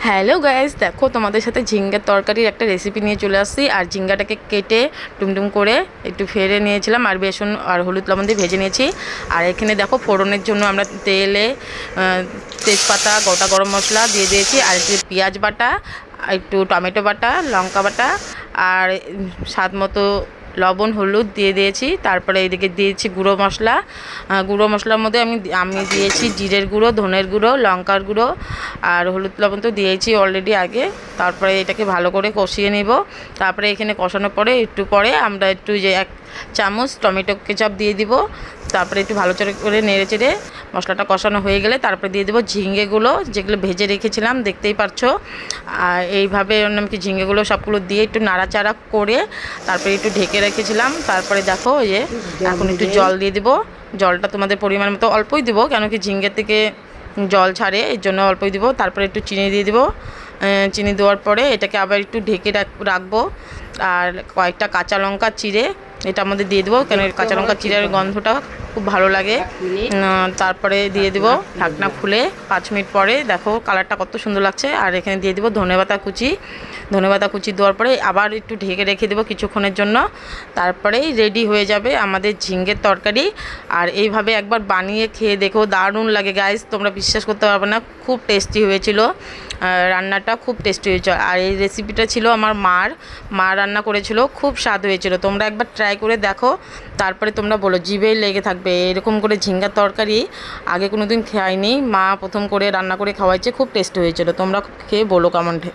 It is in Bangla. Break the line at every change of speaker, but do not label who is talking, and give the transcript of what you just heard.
হ্যালো গাইস, দেখো তোমাদের সাথে ঝিঙ্গার তরকারির একটা রেসিপি নিয়ে চলে আসছি। আর ঝিঙ্গাটাকে কেটে টুমটুম করে একটু ফেড়ে নিয়েছিলাম আর বেসন আর হলুদ লবণ দিয়ে ভেজে নিয়েছি। আর এখানে দেখো ফোড়নের জন্য আমরা তেলে তেজপাতা, গোটা গরম মশলা দিয়ে দিয়েছি, আর একটু পেঁয়াজ বাটা, একটু টমেটো বাটা, লঙ্কা বাটা আর স্বাদ মতো লবণ হলুদ দিয়ে দিয়েছি। তারপরে এদিকে দিয়েছি গুঁড়ো মশলা। গুঁড়ো মশলার মধ্যে আমি দিয়েছি জিরের গুঁড়ো, ধনের গুঁড়ো, লঙ্কার গুঁড়ো আর হলুদ লবণ তো দিয়েছি অলরেডি আগে। তারপরে এটাকে ভালো করে কষিয়ে নেব। তারপরে এখানে কষানোর পরে একটু পরে আমরা একটু যে 1 চামচ টমেটো কেচাপ দিয়ে দিব। তারপরে একটু ভালো করে নেড়ে চেড়ে মশলাটা কষানো হয়ে গেলে তারপরে দিয়ে দেবো ঝিঙ্গেগুলো, যেগুলো ভেজে রেখেছিলাম, দেখতেই পারছো। আর এইভাবে কি ঝিঙ্গেগুলো সবগুলো দিয়ে একটু নাড়াচাড়া করে তারপরে একটু ঢেকে রেখেছিলাম। তারপরে দেখো এই যে এখন একটু জল দিয়ে দেবো। জলটা তোমাদের পরিমাণ মতো অল্পই দেবো, কেন কি ঝিঙ্গের থেকে জল ছাড়ে, এর জন্য অল্পই দেবো। তারপরে একটু চিনি দিয়ে দেবো। চিনি দেওয়ার পরে এটাকে আবার একটু ঢেকে রাখবো। আর কয়েকটা কাঁচা লঙ্কা চিড়ে এটার মধ্যে দিয়ে দেবো, কেন কাঁচা লঙ্কা চিড়ের গন্ধটা খুব ভালো লাগে। তারপরে দিয়ে দেবো ঢাকনা খুলে 5 মিনিট পরে দেখো কালারটা কত সুন্দর লাগছে। আর এখানে দিয়ে দেবো ধনেপাতা কুচি দেওয়ার পরে আবার একটু ঢেকে রেখে দেবো কিছুক্ষণের জন্য। তারপরেই রেডি হয়ে যাবে আমাদের ঝিঙ্গের তরকারি। আর এইভাবে একবার বানিয়ে খেয়ে দেখো, দারুণ লাগে গাইস, তোমরা বিশ্বাস করতে পারবে না, খুব টেস্টি হয়েছিল। রান্নাটা খুব টেস্টি হয়েছিল। আর এই রেসিপিটা ছিল আমার মা রান্না করেছিল, খুব স্বাদ হয়েছিল। তোমরা একবার ট্রাই করে দেখো, তারপরে তোমরা বলো, জিভেই লেগে থাকবে। এরকম করে ঝিঙ্গার তরকারি আগে কোনো দিন খাইনি, মা প্রথম করে রান্না করে খাওয়াইছে, খুব টেস্টি হয়েছিল। তোমরা খেয়ে বলো কমেন্টে।